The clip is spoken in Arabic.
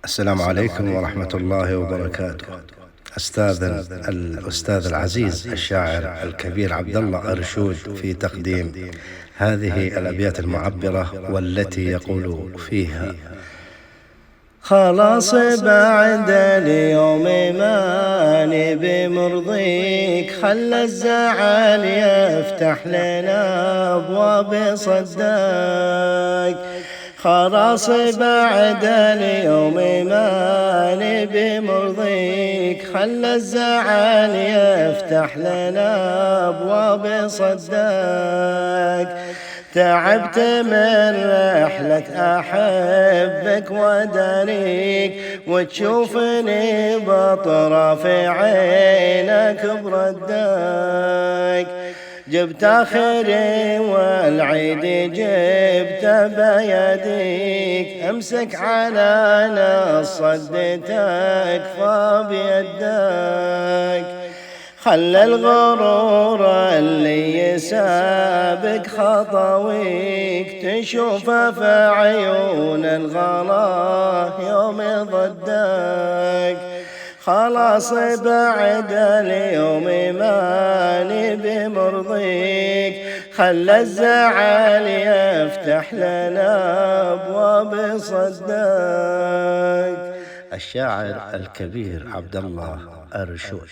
السلام عليكم ورحمة الله وبركاته. الأستاذ العزيز الشاعر الكبير عبد الله أرشود في تقديم هذه الأبيات المعبرة، والتي يقول فيها: خلاص بعد اليوم ماني بمرضيك، خلى الزعل يفتح لنا أبواب صداك. خلاص بعد اليوم ماني بمرضيك، خلى الزعل يفتح لنا أبواب صداك. تعبت من رحلة أحبك وداريك، وتشوفني بأطراف عينك برداك. جبت آخري والعيد جبت بيديك، أمسك على نص صدتك فبيدك. خلى الغرور اللي يسابق خطويك، تشوفه في عيون الغلا يوم ضدك. خلاص بعد اليوم ماني بمرضيك، خلى الزعل يفتح لنا أبواب صداك. الشاعر الكبير عبد الله أرشود.